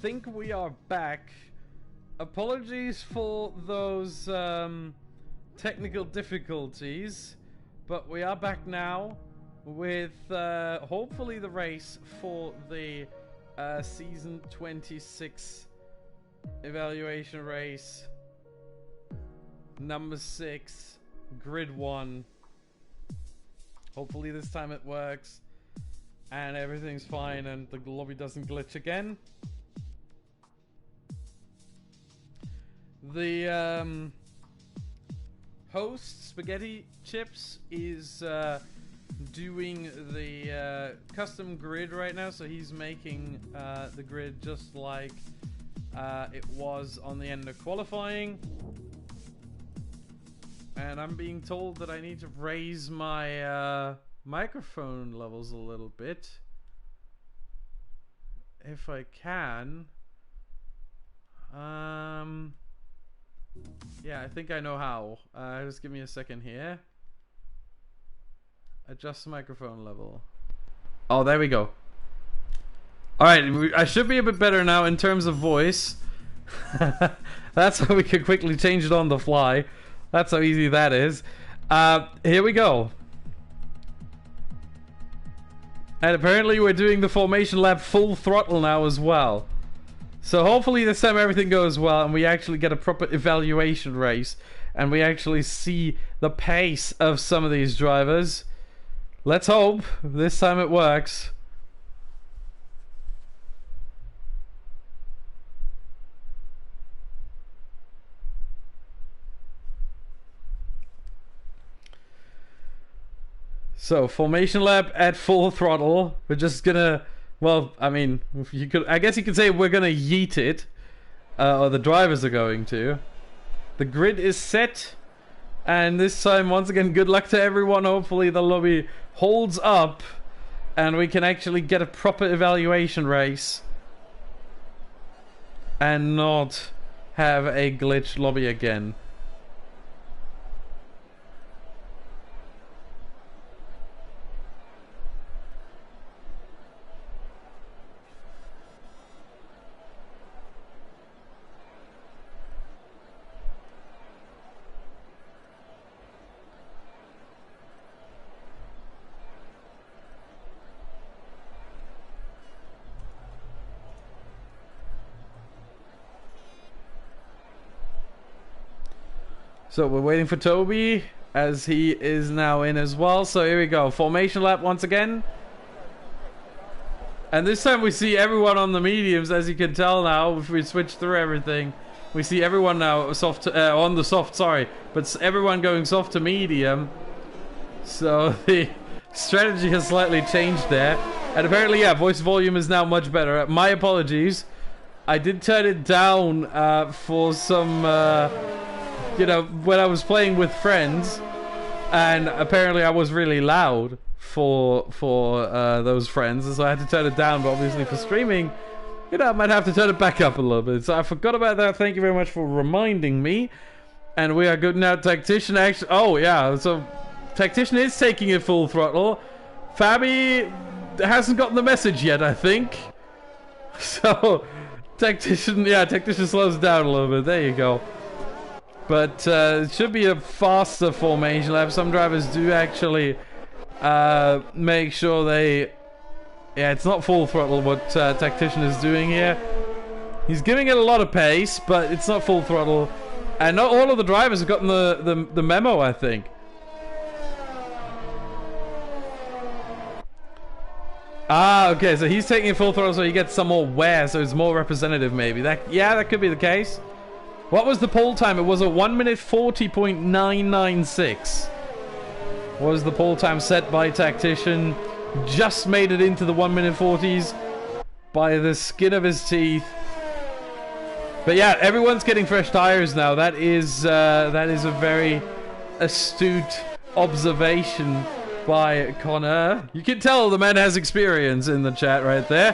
think we are back. Apologies for those technical difficulties, but we are back now with hopefully the race for the season 26 evaluation race number 6, grid 1. Hopefully this time it works and everything's fine and the lobby doesn't glitch again. The host, Spaghetti Chips, is doing the custom grid right now, so he's making the grid just like it was on the end of qualifying. And I'm being told that I need to raise my microphone levels a little bit. If I can. Yeah, I think I know how. Just give me a second here. Adjust the microphone level. Oh, there we go. Alright, I should be a bit better now in terms of voice. That's how we can quickly change it on the fly. That's how easy that is. Here we go. And apparently we're doing the formation lap full throttle now as well. So hopefully this time everything goes well and we actually get a proper evaluation race. And we actually see the pace of some of these drivers. Let's hope this time it works. So, formation lap at full throttle. We're just gonna, well, I mean, if you could, I guess you could say we're gonna yeet it, or the drivers are going to. The grid is set, and this time, once again, good luck to everyone. Hopefully the lobby holds up, and we can actually get a proper evaluation race, and not have a glitched lobby again. So we're waiting for Toby as he is now in as well. So here we go. Formation lap once again. And this time we see everyone on the mediums, as you can tell now. If we switch through everything, we see everyone now soft on the soft, sorry. But everyone going soft to medium. So the strategy has slightly changed there. And apparently, yeah, voice volume is now much better. My apologies. I did turn it down for some... you know, when I was playing with friends, and apparently I was really loud for those friends, and so I had to turn it down. But obviously for streaming, you know, I might have to turn it back up a little bit. So I forgot about that. Thank you very much for reminding me. And we are good now. Tactician actually, oh yeah, so Tactician is taking it full throttle. Fabi hasn't gotten the message yet, I think. So Tactician, yeah, Tactician slows down a little bit. There you go. But it should be a faster formation lap. Some drivers do actually make sure they... Yeah, it's not full throttle what Tactician is doing here. He's giving it a lot of pace, but it's not full throttle. And not all of the drivers have gotten the memo, I think. Ah, okay, so he's taking it full throttle so he gets some more wear, so it's more representative maybe. Yeah, that could be the case. What was the pole time? It was a 1 minute 40.996. Was the pole time set by Tactician. Just made it into the 1 minute 40s by the skin of his teeth. But yeah, everyone's getting fresh tires now. That is a very astute observation by Connor. You can tell the man has experience in the chat right there.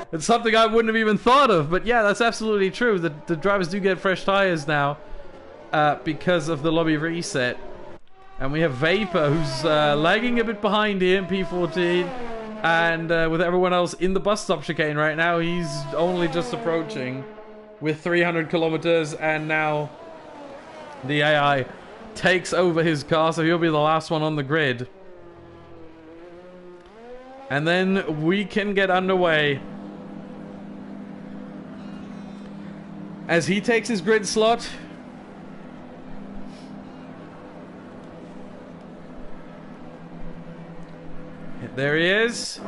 It's something I wouldn't have even thought of, but yeah, that's absolutely true. The drivers do get fresh tires now because of the lobby reset. And we have Vapor, who's lagging a bit behind here in P14. And with everyone else in the bus stop chicane right now, he's only just approaching with 300 kilometers, and now the AI takes over his car, so he'll be the last one on the grid. And then we can get underway. As he takes his grid slot. There he is.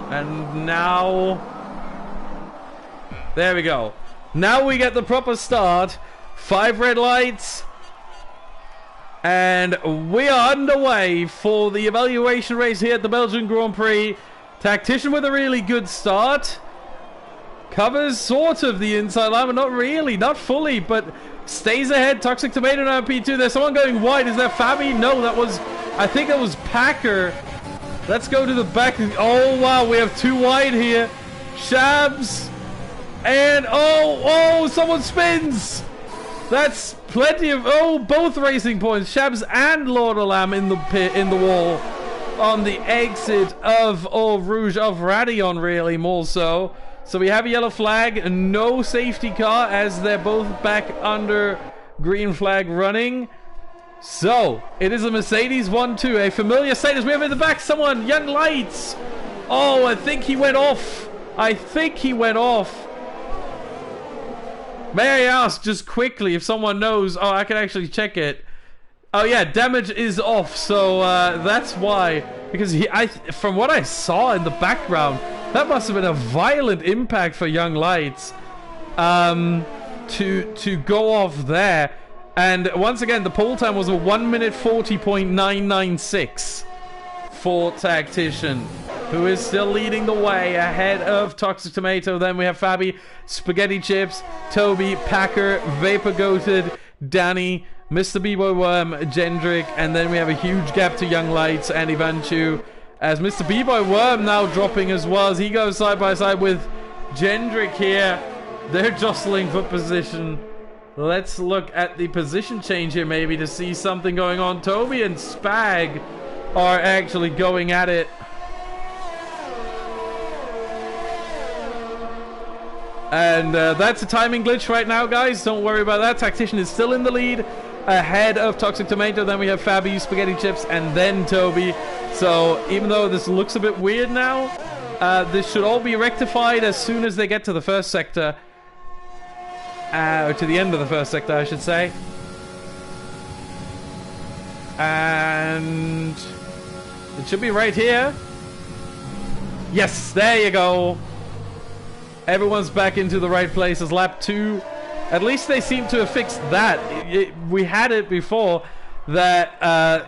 And now... There we go. Now we get the proper start. 5 red lights. And we are underway for the evaluation race here at the Belgian Grand Prix. Tactician with a really good start. Covers sort of the inside line, but not really, not fully, but stays ahead. Toxic Tomato now P2. There's someone going wide. Is that Fabi? No, that was, I think that was Packer. Let's go to the back. Oh, wow, we have 2 wide here. Shabs. And, oh, someone spins. That's plenty of, both racing points. Shabs and Lord Alam in the pit, in the wall. On the exit of Rouge, of Radion, really, more so. So we have a yellow flag, no safety car, as they're both back under green flag running. So, it is a Mercedes 1-2, a familiar sight as we have in the back someone, Young Lights. Oh, I think he went off. May I ask, just quickly, if someone knows... Oh, I can actually check it. Oh, yeah, damage is off, so that's why. Because from what I saw in the background, that must have been a violent impact for Young Lights to go off there. And once again, the pole time was a 1 minute 40.996 for Tactician, who is still leading the way ahead of Toxic Tomato. Then we have Fabi, Spaghetti Chips, Toby, Packer, Vapor Goated, Danny, Mr. B-Boy Worm, Jendrick, and then we have a huge gap to Young Lights and Ivanchu, as Mr. B-Boy Worm now dropping as well, as he goes side by side with Jendrick here. They're jostling for position. Let's look at the position change here maybe to see something going on. Toby and Spag are actually going at it. And that's a timing glitch right now, guys. Don't worry about that. Tactician is still in the lead ahead of Toxic Tomato. Then we have Fabi, Spaghetti Chips, and then Toby. So even though this looks a bit weird now, this should all be rectified as soon as they get to the first sector. Or to the end of the first sector, I should say. And it should be right here. Yes, there you go. Everyone's back into the right place as lap 2. At least they seem to have fixed that. We had it before that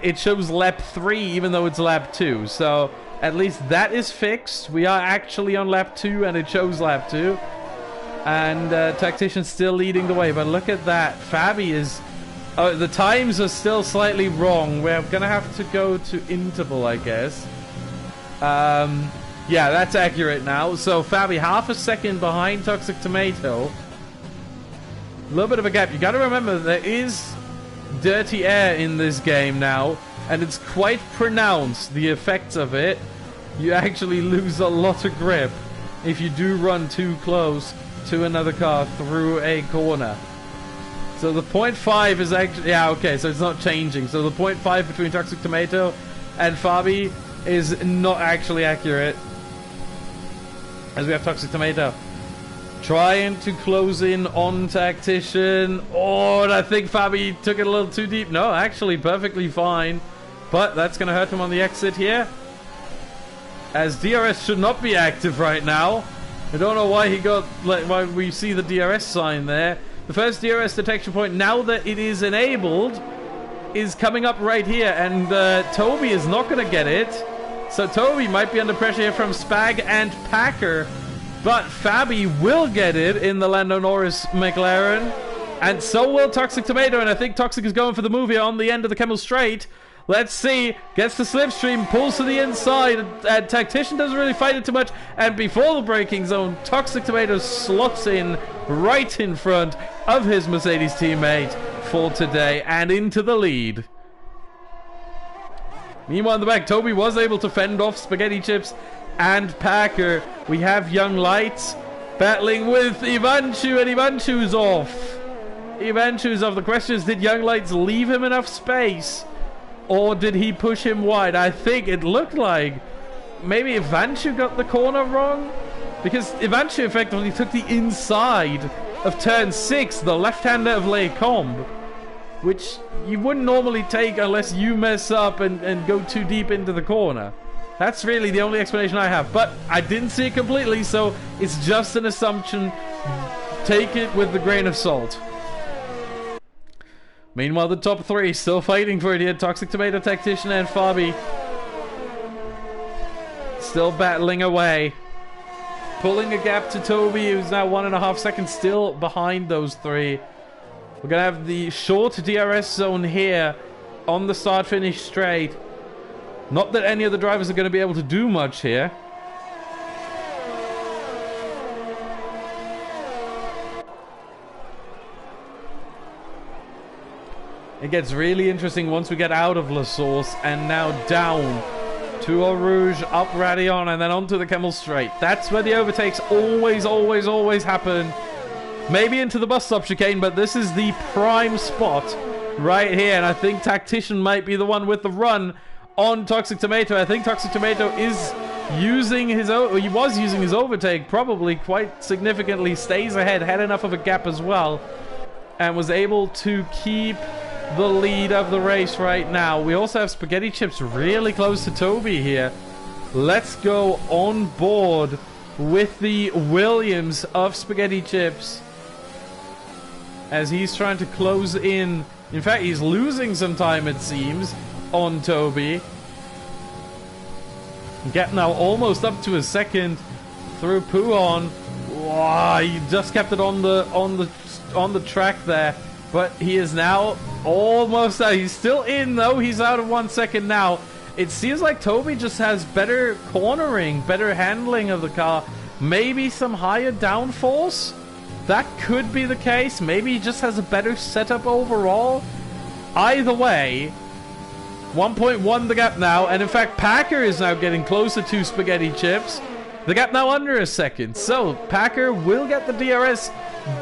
it shows lap 3 even though it's lap 2. So at least that is fixed. We are actually on lap 2 and it shows lap 2. And Tactician's still leading the way. But look at that. Fabi is... the times are still slightly wrong. We're going to have to go to interval, I guess. Yeah, that's accurate now. So Fabi, half a second behind Toxic Tomato. A little bit of a gap. You got to remember, there is dirty air in this game now. And it's quite pronounced, the effects of it. You actually lose a lot of grip if you do run too close to another car through a corner. So the 0.5 is actually... Yeah, okay, so it's not changing. So the 0.5 between Toxic Tomato and Fabi is not actually accurate. As we have Toxic Tomato trying to close in on Tactician. Oh, and I think Fabi took it a little too deep. No, actually perfectly fine. But that's going to hurt him on the exit here. As DRS should not be active right now. I don't know why he got... why we see the DRS sign there. The first DRS detection point, now that it is enabled, is coming up right here. And Toby is not going to get it. So Toby might be under pressure here from Spag and Packer. But Fabi will get it in the Lando Norris McLaren. And so will Toxic Tomato. And I think Toxic is going for the move here on the end of the Camel Straight. Let's see. Gets the slipstream, pulls to the inside. And Tactician doesn't really fight it too much. And before the braking zone, Toxic Tomato slots in right in front of his Mercedes teammate for today and into the lead. Meanwhile, in the back, Toby was able to fend off Spaghetti Chips and Packer. We have Young Lights battling with Ivanchu, and Ivanchu's off. Ivanchu's off. The question is, did Young Lights leave him enough space? Or did he push him wide? I think it looked like maybe Ivanchu got the corner wrong. Because Ivanchu effectively took the inside of turn 6, the left-hander of Le Combe, which you wouldn't normally take unless you mess up and go too deep into the corner. That's really the only explanation I have. But I didn't see it completely, so it's just an assumption. Take it with a grain of salt. Meanwhile, the top 3 still fighting for it here. Toxic Tomato, Tactician, and Fabi still battling away. Pulling a gap to Toby, who's now 1.5 seconds still behind those 3. We're going to have the short DRS zone here on the start-finish straight. Not that any of the drivers are going to be able to do much here. It gets really interesting once we get out of La Source and now down to Eau Rouge, up Radion, and then onto the Camel Straight. That's where the overtakes always happen. Maybe into the bus stop chicane, but this is the prime spot right here, and I think Tactician might be the one with the run on Toxic Tomato. I think Toxic Tomato is using his he was using his overtake probably quite significantly, stays ahead, had enough of a gap as well, and was able to keep the lead of the race right now. We also have Spaghetti Chips really close to Toby here. Let's go on board with the Williams of Spaghetti Chips as he's trying to close in. In fact, he's losing some time, it seems, on Toby. Gap now almost up to a second through Puon. Wow, he just kept it on the track there. But he is now almost out. He's still in, though. He's out of 1 second now. It seems like Toby just has better cornering, better handling of the car. Maybe some higher downforce? That could be the case. Maybe he just has a better setup overall. Either way, 1.1 the gap now. And in fact, Packer is now getting closer to Spaghetti Chips. The gap now under a second. So, Packer will get the DRS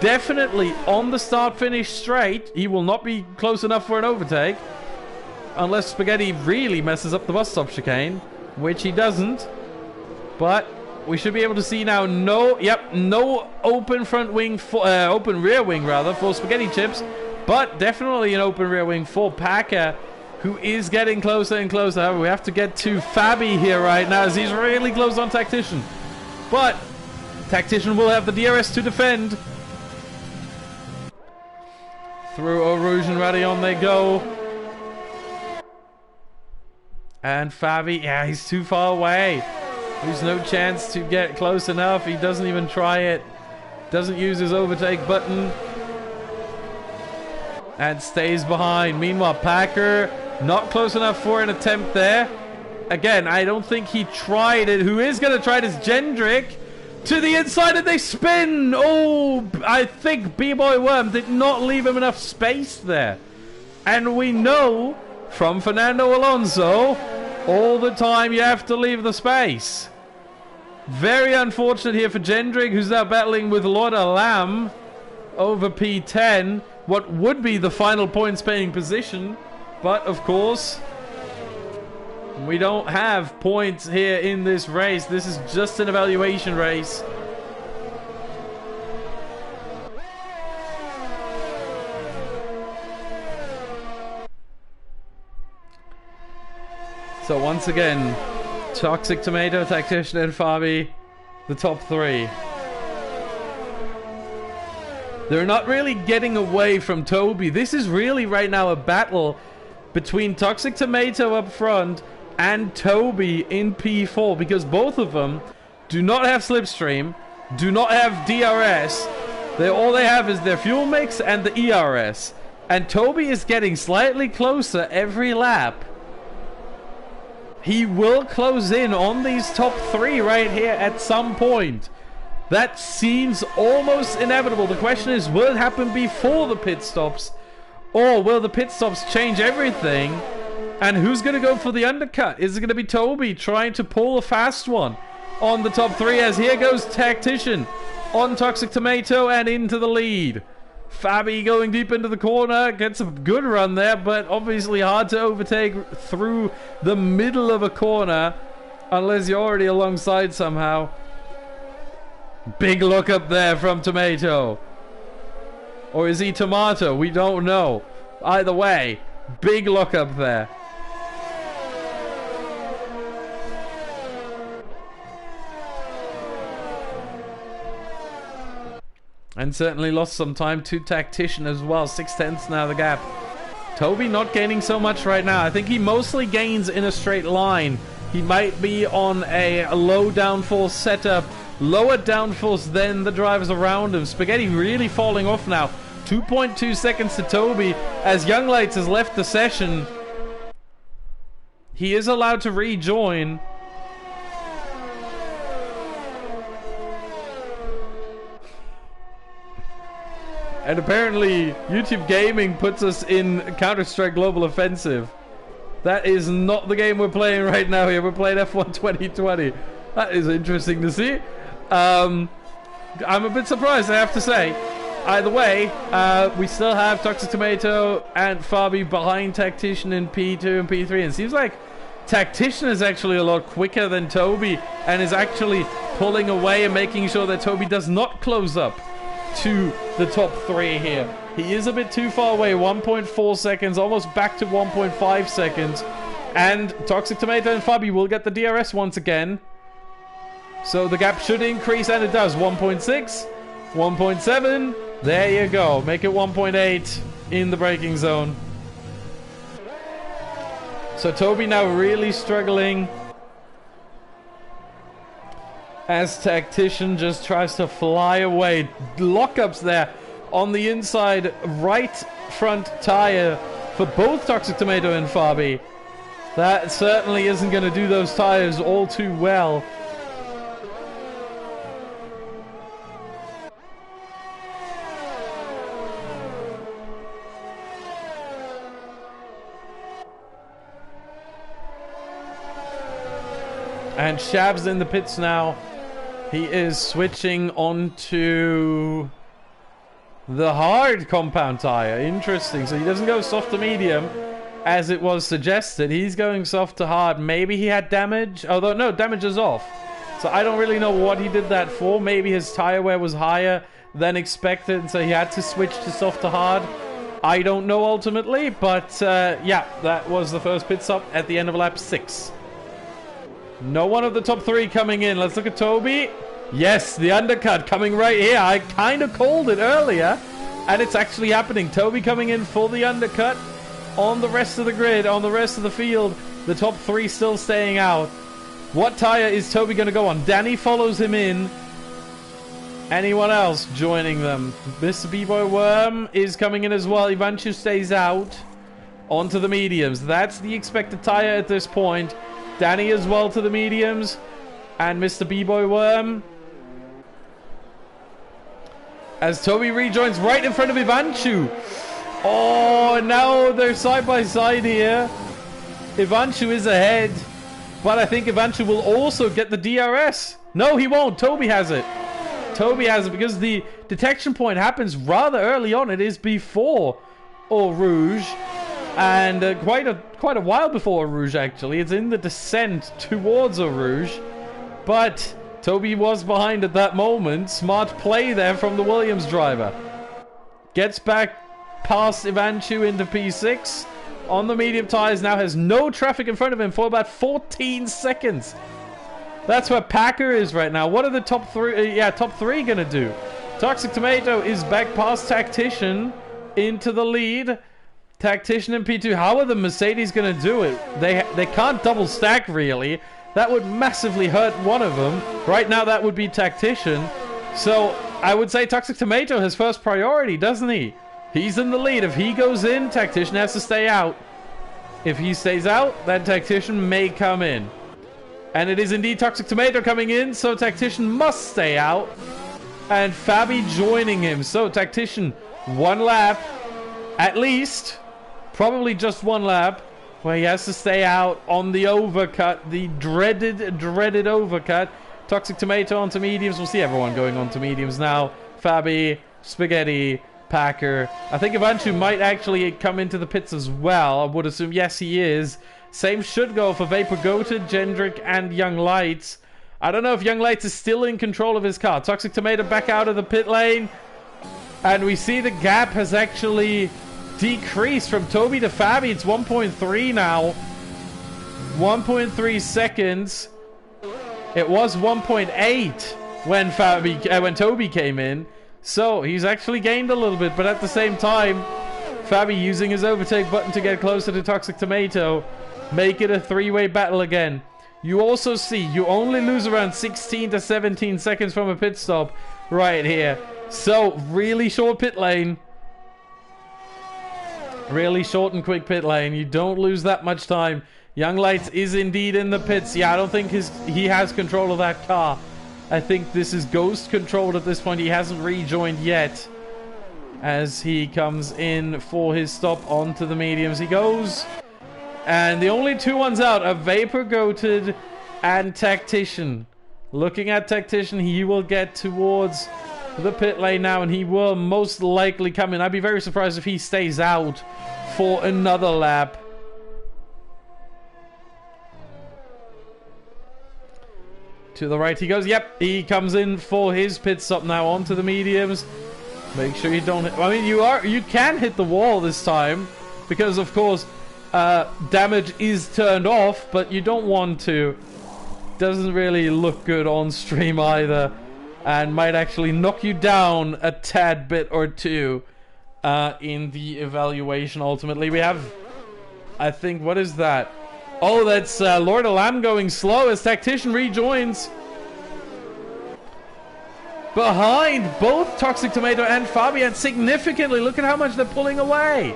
definitely on the start-finish straight. He will not be close enough for an overtake. Unless Spaghetti really messes up the bus stop chicane. Which he doesn't. But we should be able to see now no open front wing, open rear wing rather, for Spaghetti Chips. But definitely an open rear wing for Packer, who is getting closer and closer. However, we have to get to Fabi here right now as he's really close on Tactician. But Tactician will have the DRS to defend. Through Eau Rouge and Radion they go. And Fabi, yeah, he's too far away. There's no chance to get close enough. He doesn't even try it. Doesn't use his overtake button. And stays behind. Meanwhile, Packer not close enough for an attempt there. Again, I don't think he tried it. Who is going to try it is Jendrik. To the inside and they spin. Oh, I think B-Boy Worm did not leave him enough space there. And we know from Fernando Alonso, all the time you have to leave the space. Very unfortunate here for Jendrik, who's now battling with Lord Alam over P10. What would be the final points paying position. But of course, we don't have points here in this race. This is just an evaluation race. So once again, Toxic Tomato, Tactician, and Fabi, the top 3. They're not really getting away from Toby. This is really right now a battle between Toxic Tomato up front and Toby in P4, because both of them do not have Slipstream, do not have DRS. All they have is their fuel mix and the ERS. And Toby is getting slightly closer every lap. He will close in on these top 3 right here at some point. That seems almost inevitable. The question is, will it happen before the pit stops? Or will the pit stops change everything And who's going to go for the undercut? Is it going to be Toby trying to pull a fast one on the top three? As here goes Tactician on Toxic Tomato and into the lead. Fabi going deep into the corner, gets a good run there, but obviously hard to overtake through the middle of a corner unless you're already alongside somehow. Big look up there from Tomato. Or is he Tomato? We don't know. Either way, big look up there. And certainly lost some time to Tactician as well. 6/10 now the gap. Toby not gaining so much right now. I think he mostly gains in a straight line. He might be on a low downforce setup. Lower downforce than the drivers around him. Spaghetti really falling off now. 2.2 seconds to Toby as Young Lights has left the session. He is allowed to rejoin. And apparently, YouTube Gaming puts us in Counter-Strike Global Offensive. That is not the game we're playing right now here. We're playing F1 2020. That is interesting to see. I'm a bit surprised, I have to say. Either way, we still have Toxic Tomato and Fabi behind Tactician in P2 and P3. And it seems like Tactician is actually a lot quicker than Toby and is actually pulling away and making sure that Toby does not close up to the top three here. He is a bit too far away. 1.4 seconds, almost back to 1.5 seconds. And Toxic Tomato and Fabi will get the DRS once again. So the gap should increase, and it does. 1.6, 1.7. There you go. Make it 1.8 in the braking zone. So Toby now really struggling as Tactician just tries to fly away. Lockups there on the inside right front tire for both Toxic Tomato and Fabi. That certainly isn't going to do those tires all too well. And Shab's in the pits now. He is switching onto the hard compound tire. Interesting. So he doesn't go soft to medium as it was suggested. He's going soft to hard. Maybe he had damage. Although, no, damage is off. So I don't really know what he did that for. Maybe his tire wear was higher than expected, and so he had to switch to soft to hard. I don't know ultimately, but yeah, that was the first pit stop at the end of lap 6. No one of the top three coming in. Let's look at Toby. Yes, the undercut coming right here. I kind of called it earlier, and it's actually happening. Toby coming in for the undercut on the rest of the grid, on the rest of the field. The top three still staying out. What tire is Toby going to go on? Danny follows him in. Anyone else joining them? Mr. B-Boy Worm is coming in as well. Ivanchu stays out onto the mediums. That's the expected tire at this point. Danny as well to the mediums. And Mr. B-Boy Worm, as Toby rejoins right in front of Ivanchu. Oh, now they're side by side here. Ivanchu is ahead, but I think Ivanchu will also get the DRS. No, he won't. Toby has it. Toby has it because the detection point happens rather early on. It is before Eau Rouge, and quite a while before Eau Rouge actually. It's in the descent towards Eau Rouge, but Toby was behind at that moment. Smart play there from the Williams driver. Gets back past Ivanchu into P6 on the medium tires. Now has no traffic in front of him for about 14 seconds. That's where Packer is right now. What are the top three? Top three gonna do? Toxic Tomato is back past Tactician into the lead. Tactician in P2. How are the Mercedes gonna do it? They can't double stack really. That would massively hurt one of them. Right now that would be Tactician. So I would say Toxic Tomato has first priority, doesn't he? He's in the lead. If he goes in, Tactician has to stay out. If he stays out, then Tactician may come in. And it is indeed Toxic Tomato coming in, so Tactician must stay out. And Fabi joining him. So Tactician, one lap, at least. Probably just one lap. where he has to stay out on the overcut, the dreaded overcut. Toxic Tomato onto mediums. We'll see everyone going on to mediums now. Fabi, Spaghetti, Packer. I think Ivanchu might actually come into the pits as well. I would assume, yes, he is. Same should go for Vapor Goated, Jendrik, and Young Lights. I don't know if Young Lights is still in control of his car. Toxic Tomato back out of the pit lane. And we see the gap has actually decreased from Toby to Fabi. It's 1.3 now. 1.3 seconds. It was 1.8 when Toby came in. So he's actually gained a little bit, but at the same time, Fabi using his overtake button to get closer to Toxic Tomato. Make it a three-way battle again. You also see you only lose around 16 to 17 seconds from a pit stop right here. So really short pit lane. Really short and quick pit lane. You don't lose that much time. Young Lights is indeed in the pits. Yeah, I don't think he has control of that car. I think this is ghost controlled at this point. He hasn't rejoined yet. As he comes in for his stop onto the mediums. He goes. And the only two ones out are Vapor Goated and Tactician. Looking at Tactician, he will get towards the pit lane now, and he will most likely come in. I'd be very surprised if he stays out for another lap. To the right he goes. Yep, he comes in for his pit stop now onto the mediums. Make sure you don't hit. I mean, you can hit the wall this time because, of course, damage is turned off, but you don't want to. Doesn't really look good on stream either, and might actually knock you down a tad bit or two in the evaluation. Ultimately, we have, I think, what is that? Oh, that's Lord of Lamb going slow as Tactician rejoins. Behind both Toxic Tomato and Fabian significantly. Look at how much they're pulling away.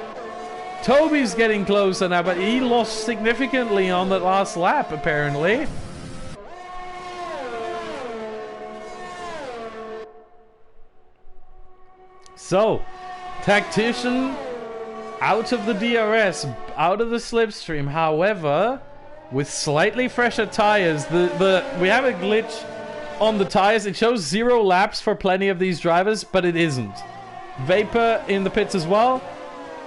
Toby's getting closer now, but he lost significantly on that last lap, apparently. So, Tactician out of the DRS, out of the slipstream. However, with slightly fresher tires, we have a glitch on the tires. It shows 0 laps for plenty of these drivers, but it isn't. Vapor in the pits as well.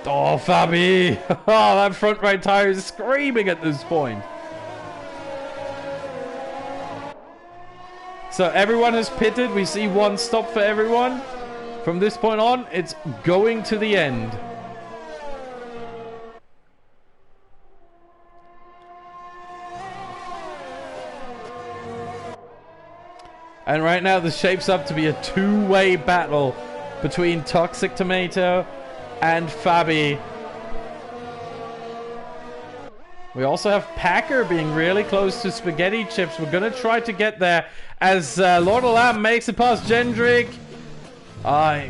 Oh, Fabi! Oh, that front right tire is screaming at this point. So everyone has pitted. We see one stop for everyone. From this point on, it's going to the end. And right now, this shapes up to be a two-way battle between Toxic Tomato and Fabi. We also have Packer being really close to Spaghetti Chips. We're going to try to get there as Lord of Lamb makes it past Jendrik.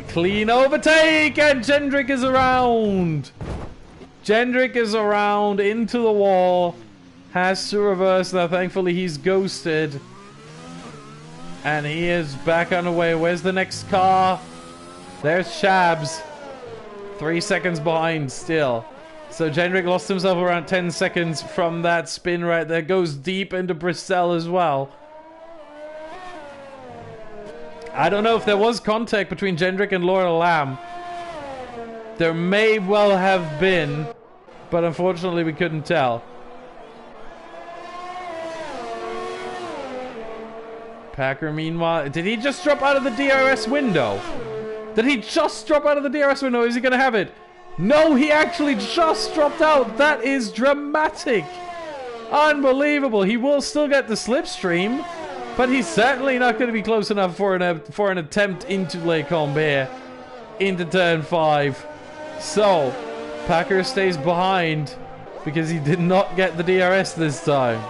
Clean overtake, and Jendrik is around. Jendrik is around into the wall. Has to reverse now. Thankfully, he's ghosted. And he is back on the way. Where's the next car? There's Shabs. 3 seconds behind still. So Jendrik lost himself around 10 seconds from that spin right there. Goes deep into Bristol as well. I don't know if there was contact between Jendrik and Lord of Lamb. There may well have been, but unfortunately we couldn't tell. Packer, meanwhile, did he just drop out of the DRS window? Did he just drop out of the DRS window? Is he going to have it? No, he actually just dropped out. That is dramatic. Unbelievable. He will still get the slipstream, but he's certainly not going to be close enough for an attempt into Le Combe, into turn 5. So, Packer stays behind because he did not get the DRS this time.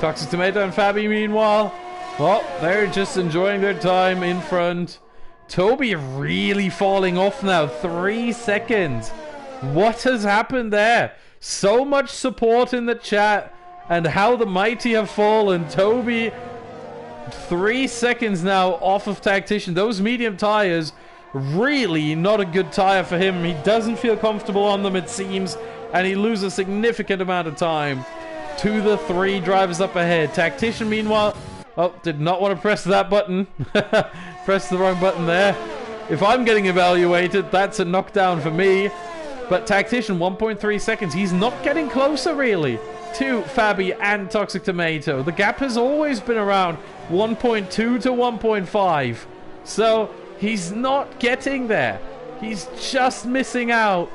Toxic Tomato and Fabi, meanwhile, well, they're just enjoying their time in front. Toby really falling off now. 3 seconds. What has happened there? So much support in the chat and how the mighty have fallen. Toby, 3 seconds now off of Tactician. Those medium tires, really not a good tire for him. He doesn't feel comfortable on them, it seems. and he loses a significant amount of time to the 3 drivers up ahead. Tactician, meanwhile, oh, did not want to press that button. Press the wrong button there. If I'm getting evaluated, that's a knockdown for me. But Tactician, 1.3 seconds. He's not getting closer, really, to Fabi and Toxic Tomato. The gap has always been around 1.2 to 1.5. So he's not getting there. He's just missing out.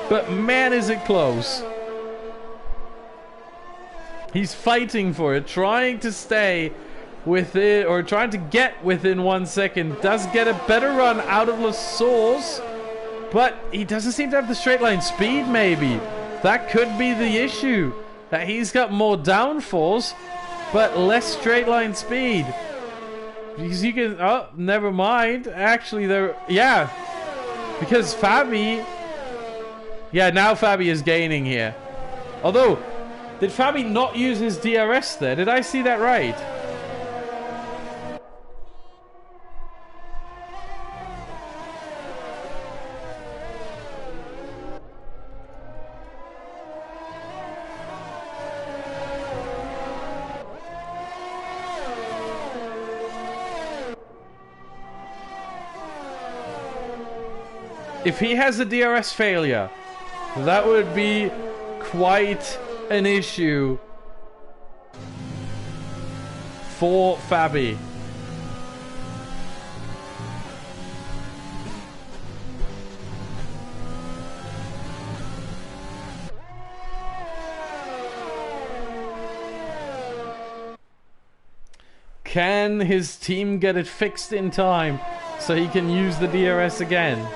But man, is it close. He's fighting for it, trying to stay within, or trying to get within 1 second. Does get a better run out of La Source, but he doesn't seem to have the straight line speed, maybe. That could be the issue. That he's got more downforce, but less straight line speed. Because you can, oh, never mind. Actually, there, yeah. Because Fabi, yeah, now Fabi is gaining here. Although, did Fabi not use his DRS there? Did I see that right? If he has a DRS failure, that would be quite an issue for Fabi. Can his team get it fixed in time so he can use the DRS again?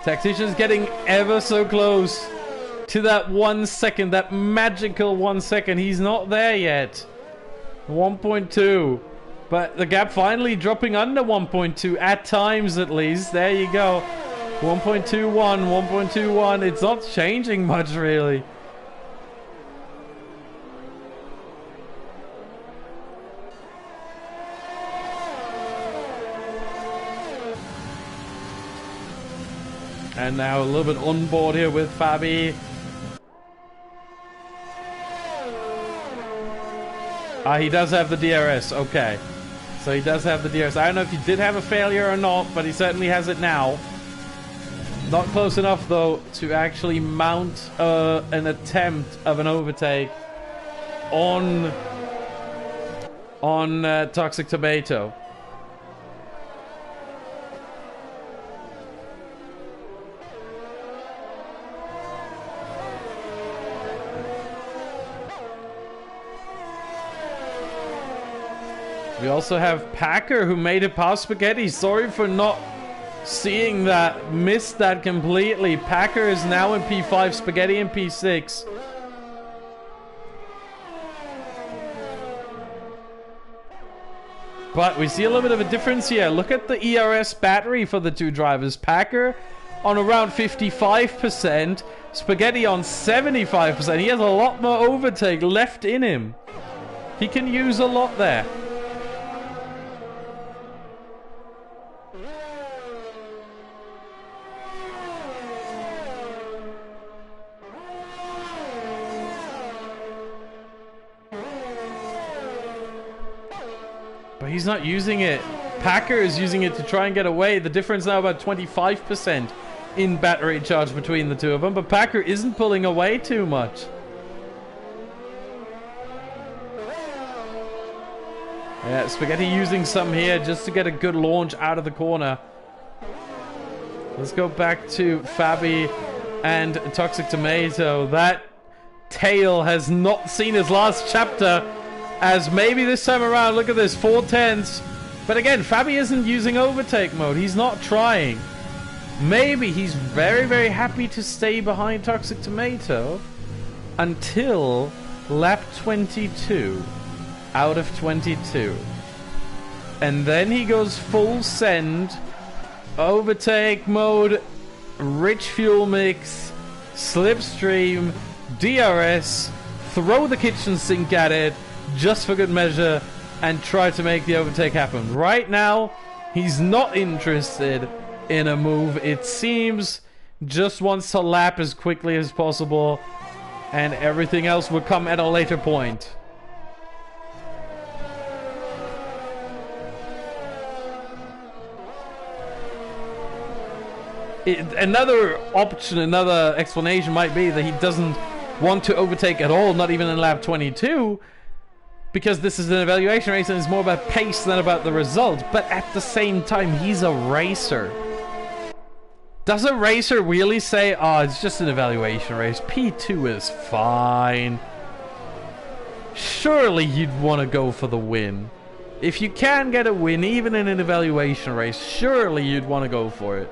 Tactician's getting ever so close to that 1 second, that magical 1 second. He's not there yet. 1.2. But the gap finally dropping under 1.2 at times at least. There you go. 1.21, 1.21. It's not changing much really. And now a little bit on board here with Fabi. He does have the DRS. Okay. So he does have the DRS. I don't know if he did have a failure or not, but he certainly has it now. Not close enough, though, to actually mount an attempt of an overtake on Toxic Tomato. We also have Packer, who made it past Spaghetti. Sorry for not seeing that. Missed that completely. Packer is now in P5, Spaghetti in P6. But we see a little bit of a difference here. Look at the ERS battery for the two drivers. Packer on around 55%. Spaghetti on 75%. He has a lot more overtake left in him. He can use a lot there. But he's not using it. Packer is using it to try and get away. The difference now about 25% in battery charge between the two of them. But Packer isn't pulling away too much. Yeah, Spaghetti using some here just to get a good launch out of the corner. Let's go back to Fabi and Toxic Tomato. That tail has not seen his last chapter. As maybe this time around, look at this, 4/10. But again, Fabi isn't using overtake mode. He's not trying. Maybe he's very, very happy to stay behind Toxic Tomato until lap 22 out of 22. And then he goes full send, overtake mode, rich fuel mix, slipstream, DRS, throw the kitchen sink at it, just for good measure, and try to make the overtake happen. Right now, he's not interested in a move. It seems just wants to lap as quickly as possible, and everything else will come at a later point. Another option, another explanation might be that he doesn't want to overtake at all, not even in lap 22, because this is an evaluation race and it's more about pace than about the result. But at the same time, he's a racer. Does a racer really say, oh, it's just an evaluation race, P2 is fine? Surely you'd want to go for the win. If you can get a win, even in an evaluation race, surely you'd want to go for it.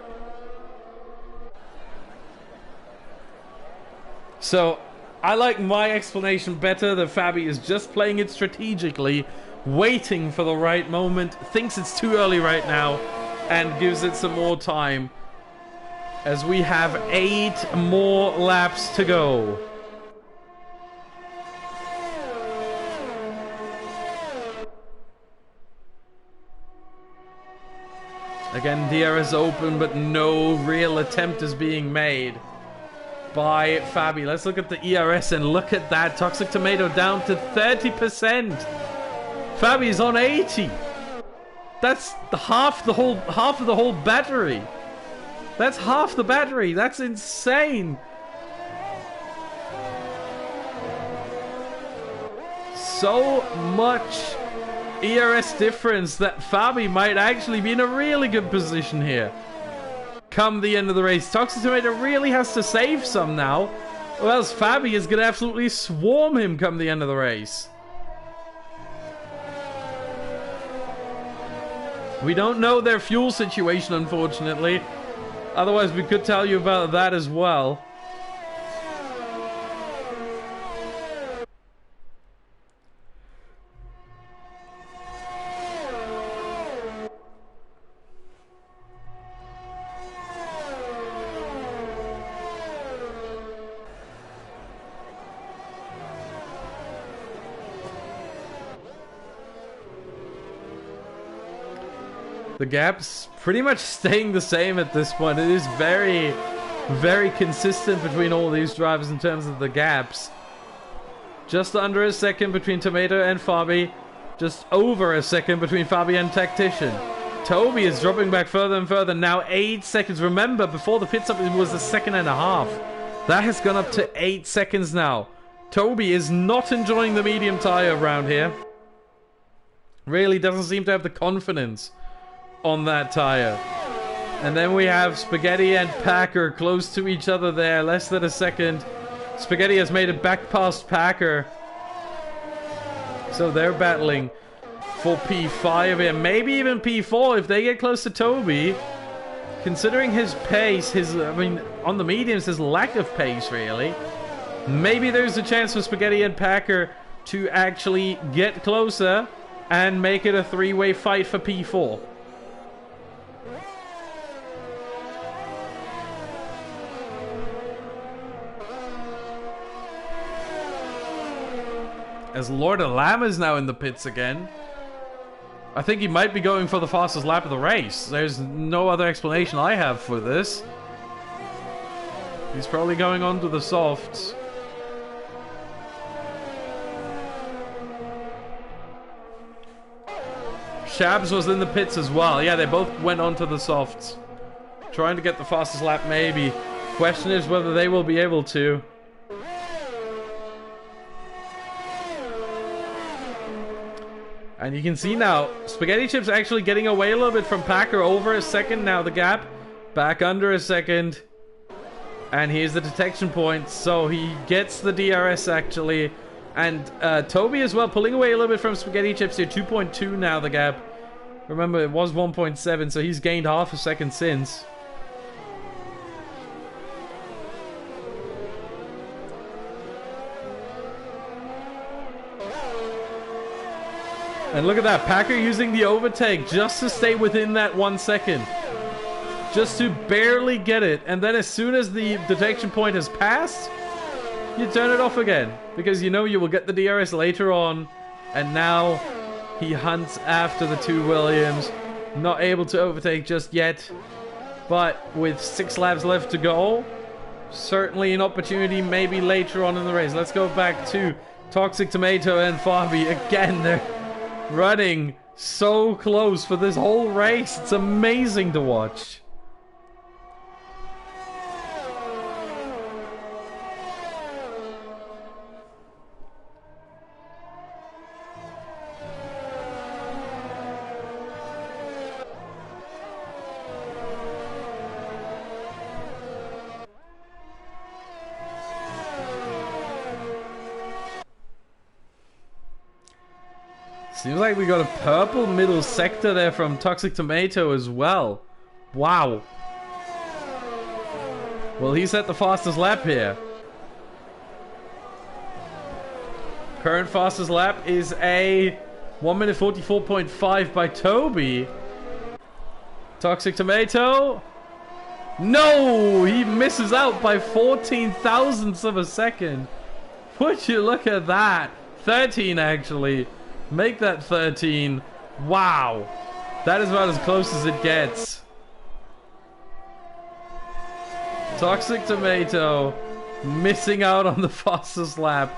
So, I like my explanation better, that Fabi is just playing it strategically, waiting for the right moment, thinks it's too early right now, and gives it some more time, as we have 8 more laps to go. Again, DRS open, but no real attempt is being made by Fabi. Let's look at the ERS and look at that. Toxic Tomato down to 30%. Fabi's on 80. That's half of the whole battery. That's half the battery. That's insane. So much ERS difference that Fabi might actually be in a really good position here come the end of the race. Toxic Tomato really has to save some now, or else Fabi is going to absolutely swarm him come the end of the race. We don't know their fuel situation, unfortunately. Otherwise, we could tell you about that as well. The gap's pretty much staying the same at this point. It is very, very consistent between all these drivers in terms of the gaps. Just under a second between Tomato and Fabi. Just over a second between Fabi and Tactician. Toby is dropping back further and further. Now 8 seconds. Remember, before the pit stop it was a second and a half. That has gone up to 8 seconds now. Toby is not enjoying the medium tire around here. Really doesn't seem to have the confidence on that tire. And then we have Spaghetti and Packer close to each other there, less than a second. Spaghetti has made it back past Packer, so they're battling for P5 here, maybe even P4 if they get close to Toby. Considering his pace, on the mediums, his lack of pace really, maybe there's a chance for Spaghetti and Packer to actually get closer and make it a 3-way fight for P4. As Lord of Lamb is now in the pits again. I think he might be going for the fastest lap of the race. There's no other explanation I have for this. He's probably going on to the softs. Shabs was in the pits as well. Yeah, they both went on to the softs. Trying to get the fastest lap maybe. Question is whether they will be able to. And you can see now, Spaghetti Chip's actually getting away a little bit from Packer. Over a second now, the gap. Back under a second. And here's the detection point. So he gets the DRS actually. And Toby as well, pulling away a little bit from Spaghetti Chips here. 2.2 now, the gap. Remember, it was 1.7, so he's gained half a second since. And look at that, Packer using the overtake just to stay within that 1 second. Just to barely get it. And then as soon as the detection point has passed, you turn it off again. Because you know you will get the DRS later on. And now he hunts after the two Williams. Not able to overtake just yet. But with 6 laps left to go, certainly an opportunity maybe later on in the race. Let's go back to Toxic Tomato and Fabi. Again, they're running so close for this whole race. It's amazing to watch. Seems like we got a purple middle sector there from Toxic Tomato as well. Wow. Well, he set the fastest lap here. Current fastest lap is a 1 minute 44.5 by Toby. Toxic Tomato. No! He misses out by 14 thousandths of a second. Would you look at that? 13 actually. Make that 13. Wow. That is about as close as it gets. Toxic Tomato missing out on the fastest lap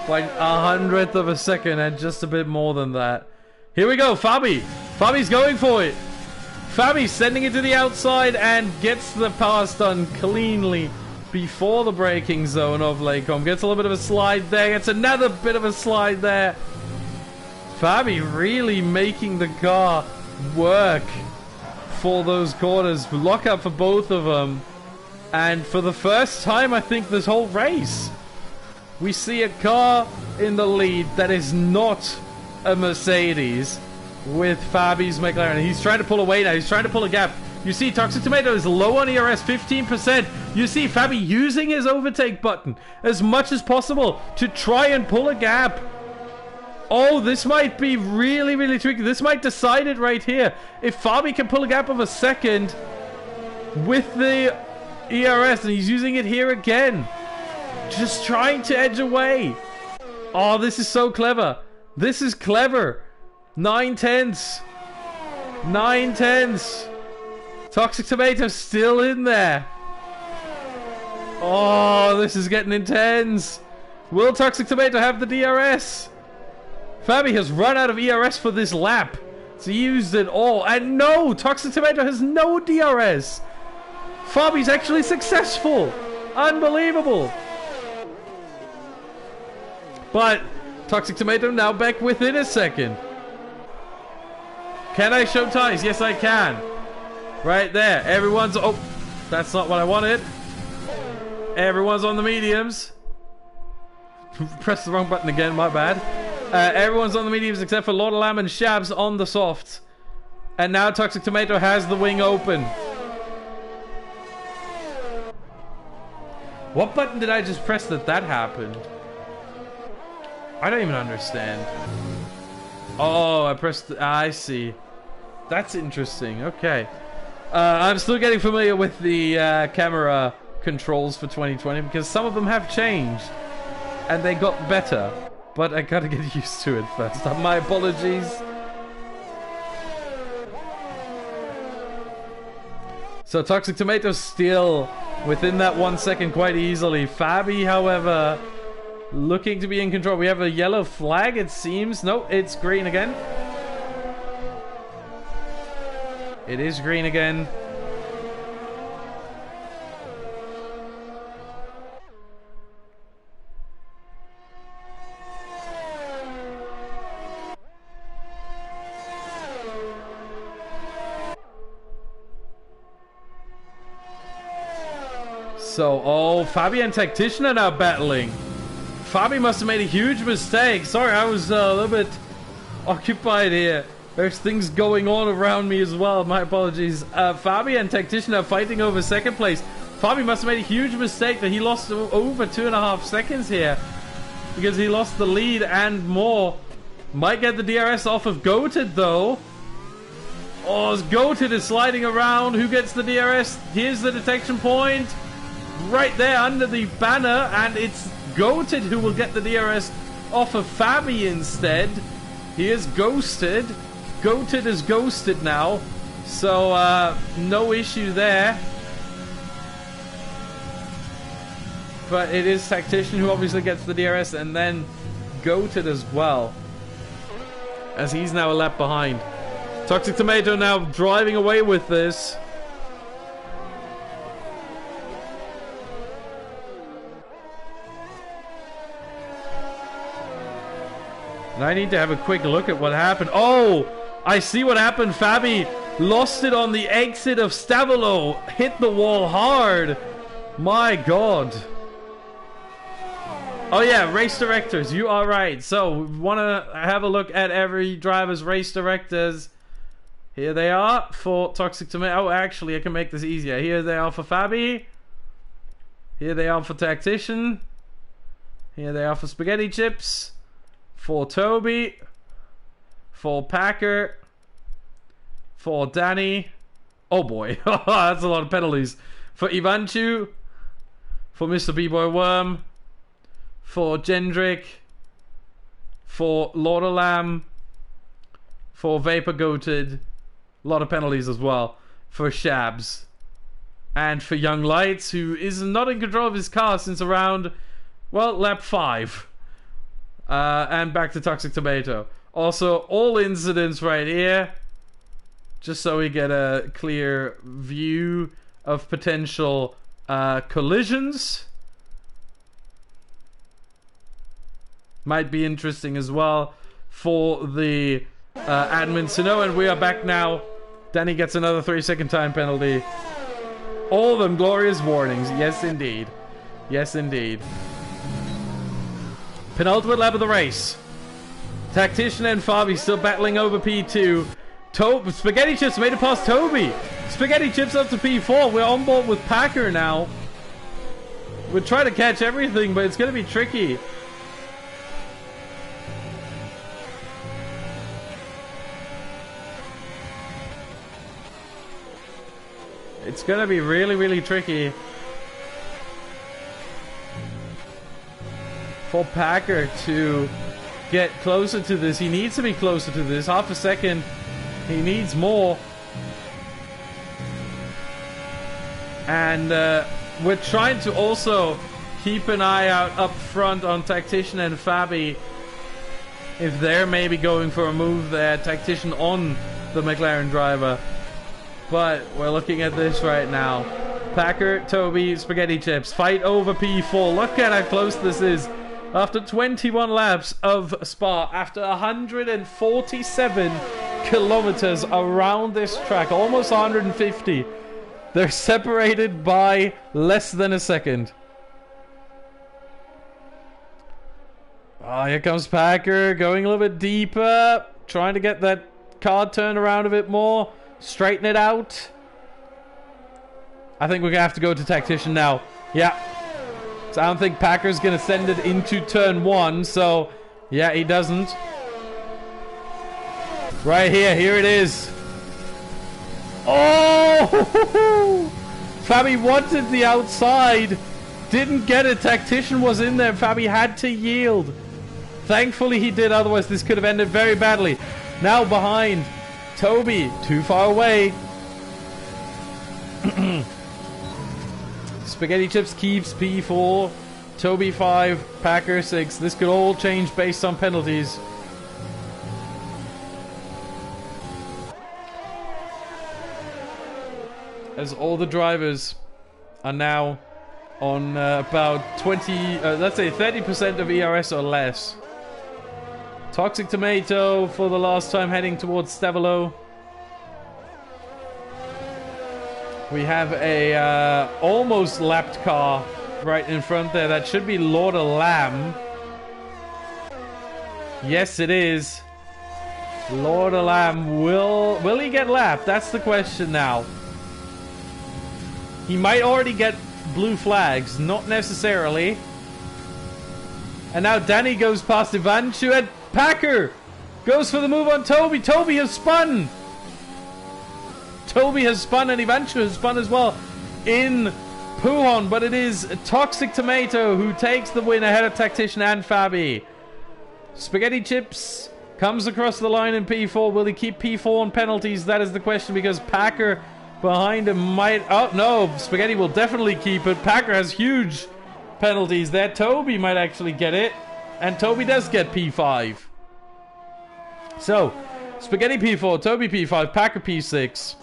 by 100th of a second and just a bit more than that. Here we go, Fabi. Fabi's going for it. Fabi sending it to the outside and gets the pass done cleanly before the braking zone of Lacombe. Gets a little bit of a slide there. Gets another bit of a slide there. Fabi really making the car work for those corners. Lock up for both of them. And for the first time, I think, this whole race, we see a car in the lead that is not a Mercedes with Fabi's McLaren. He's trying to pull away now. He's trying to pull a gap. You see Toxic Tomato is low on ERS, 15%. You see Fabi using his overtake button as much as possible to try and pull a gap. Oh, this might be really, really tricky. This might decide it right here. If Fabi can pull a gap of a second with the ERS, and he's using it here again. Just trying to edge away. Oh, this is so clever. This is clever. 9 tenths. 9 tenths. Toxic Tomato still in there. Oh, this is getting intense. Will Toxic Tomato have the DRS? Fabi has run out of ERS for this lap. So he used it all. And no, Toxic Tomato has no DRS. Fabi's actually successful. Unbelievable. But Toxic Tomato now back within a second. Can I show ties? Yes, I can. Right there. Everyone's... Oh, that's not what I wanted. Everyone's on the mediums. Press the wrong button again, my bad. Everyone's on the mediums except for Lord of Lamb and Shabs on the softs. And now Toxic Tomato has the wing open. What button did I just press that happened? I don't even understand. Oh, I pressed... I see. That's interesting. Okay. I'm still getting familiar with the camera controls for 2020 because some of them have changed. And they got better. But I gotta get used to it first. My apologies. So Toxic Tomato still within that 1 second quite easily. Fabi, however, looking to be in control. We have a yellow flag, it seems. No, it's green again. It is green again. So, oh, Fabi and Tactician are now battling. Fabi must have made a huge mistake. Sorry, I was a little bit occupied here. There's things going on around me as well. My apologies. Fabi and Tactician are fighting over second place. Fabi must have made a huge mistake that he lost over 2.5 seconds here. Because he lost the lead and more. Might get the DRS off of Goated though. Oh, as Goated is sliding around. Who gets the DRS? Here's the detection point. Right there under the banner, and it's Goated who will get the DRS off of Fabi instead. He is ghosted. Goated is ghosted now. So, no issue there. But it is Tactician who obviously gets the DRS, and then Goated as well, as he's now a lap behind. Toxic Tomato now driving away with this. And I need to have a quick look at what happened. Oh, I see what happened. Fabi lost it on the exit of Stavolo. Hit the wall hard. My God. Oh yeah, race directors, you are right. So, we want to have a look at every driver's race directors. Here they are for Toxic Tomato. Oh, actually, I can make this easier. Here they are for Fabi. Here they are for Tactician. Here they are for Spaghetti Chips. For Toby. For Packer. For Danny. Oh boy, that's a lot of penalties. For Ivanchu. For Mr. B-Boy Worm. For Gendrick, for Lord of Lamb, for Vapor Goated, a lot of penalties as well, for Shabs, and for Young Lights, who is not in control of his car since around, well, lap 5. And back to Toxic Tomato. Also, all incidents right here, just so we get a clear view of potential collisions. Might be interesting as well for the admins to know. And we are back now. Danny gets another 3-second time penalty. All of them glorious warnings. Yes, indeed. Yes, indeed. Penultimate lap of the race. Tactician and Fabi still battling over P2. Spaghetti Chips made it past Toby. Spaghetti Chips up to P4. We're on board with Packer now. We're trying to catch everything, but it's going to be tricky. It's going to be really, really tricky for Packer to get closer to this. He needs to be closer to this. Half a second. He needs more. And we're trying to also keep an eye out up front on Tactician and Fabi. If they're maybe going for a move there. Tactician on the McLaren driver. But we're looking at this right now. Packer, Toby, Spaghetti Chips. Fight over P4. Look at how close this is. After 21 laps of Spa. After 147 kilometers around this track. Almost 150. They're separated by less than a second. Oh, here comes Packer. Going a little bit deeper. Trying to get that car turned around a bit more. Straighten it out. I think we're going to have to go to Tactician now. Yeah. So I don't think Packer's going to send it into turn 1. So, yeah, he doesn't. Right here. Here it is. Oh! Fabi wanted the outside. Didn't get it. Tactician was in there. Fabi had to yield. Thankfully he did. Otherwise this could have ended very badly. Now behind. Toby, too far away. Spaghetti Chips keeps P4. Toby 5. Packer 6. This could all change based on penalties. As all the drivers are now on about 20, let's say 30% of ERS or less. Toxic Tomato for the last time heading towards Stavolo. We have a almost lapped car right in front there. That should be Lord of Lamb. Yes, it is. Lord of Lamb will he get lapped? That's the question now. He might already get blue flags, not necessarily. And now Danny goes past Ivanchu and Packer goes for the move on Toby. Toby has spun. Toby has spun and Ivanchu has spun as well in Pujon. But it is Toxic Tomato who takes the win ahead of Tactician and Fabi. Spaghetti Chips Comes across the line in P4. Will he keep P4 on penalties? That is the question, because Packer behind him might... Oh, no. Spaghetti will definitely keep it. Packer has huge penalties there. Toby might actually get it. And Toby does get P5. So, Spaghetti P4, Toby P5, Packer P6.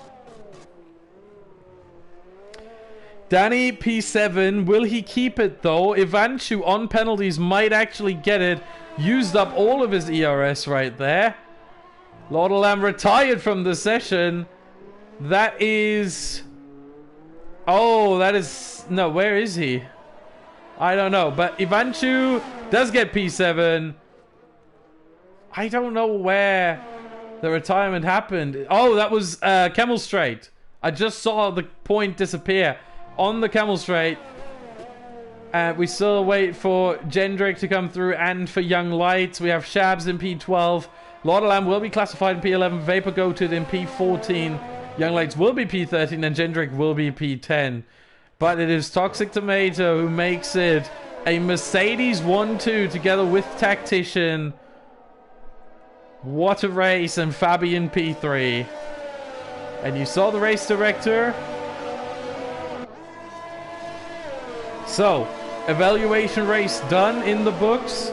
Danny P7. Will he keep it, though? Ivanchu on penalties might actually get it. Used up all of his ERS right there. Lord Lamb retired from the session. That is... Oh, that is... No, where is he? I don't know. But Ivanchu does get P7. I don't know where the retirement happened. Oh, that was Camel Straight. I just saw the point disappear on the Camel Straight. We still wait for Jendrick to come through, and for Young Lights. We have Shabs in P12. Lord Lamb will be classified in P11. Vapor Goated in P14. Young Lights will be P13, and Jendrick will be P10. But it is Toxic Tomato who makes it a Mercedes 1-2 together with Tactician. What a race, and Fabian P3. And you saw the race director. So, evaluation race done in the books.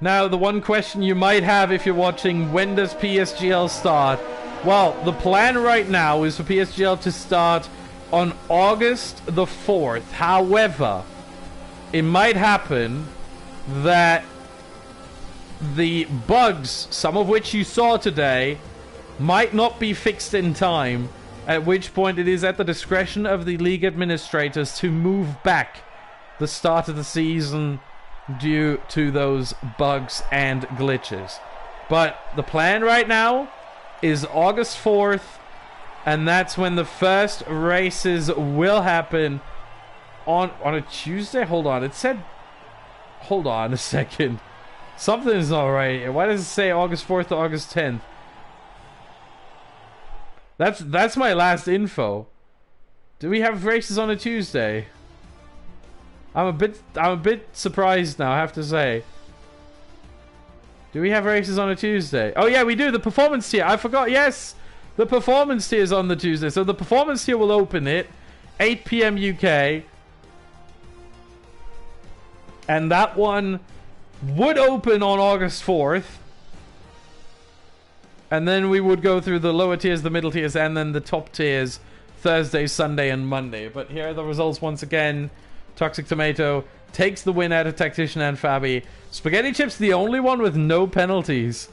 Now, the one question you might have if you're watching, when does PSGL start? Well, the plan right now is for PSGL to start on August the 4th. However, it might happen that the bugs, some of which you saw today, might not be fixed in time, at which point it is at the discretion of the league administrators to move back the start of the season due to those bugs and glitches. But the plan right now is August 4th, and that's when the first races will happen on a Tuesday. Hold on, it said... Hold on a second. Something's not right here. Why does it say August 4th to August 10th? That's my last info. Do we have races on a Tuesday? I'm a bit surprised now, I have to say. Do we have races on a Tuesday? Oh yeah, we do. The performance tier. I forgot. Yes, the performance tier is on the Tuesday. So the performance tier will open it 8 p.m. UK, and that one would open on August 4th. And then we would go through the lower tiers, the middle tiers, and then the top tiers Thursday, Sunday, and Monday. But here are the results once again. Toxic Tomato takes the win out of Tactician and Fabi. Spaghetti Chips, the only one with no penalties.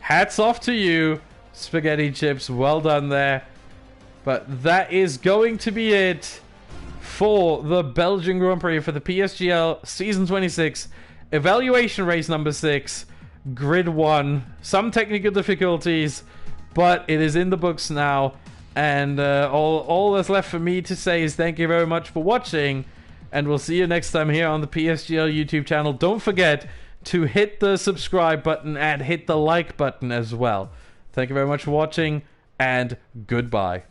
Hats off to you, Spaghetti Chips. Well done there. But that is going to be it for the Belgian Grand Prix for the PSGL Season 26. Evaluation race number 6. Grid 1. Some technical difficulties, but it is in the books now. And all that's left for me to say is thank you very much for watching. And we'll see you next time here on the PSGL YouTube channel. Don't forget to hit the subscribe button and hit the like button as well. Thank you very much for watching, and goodbye.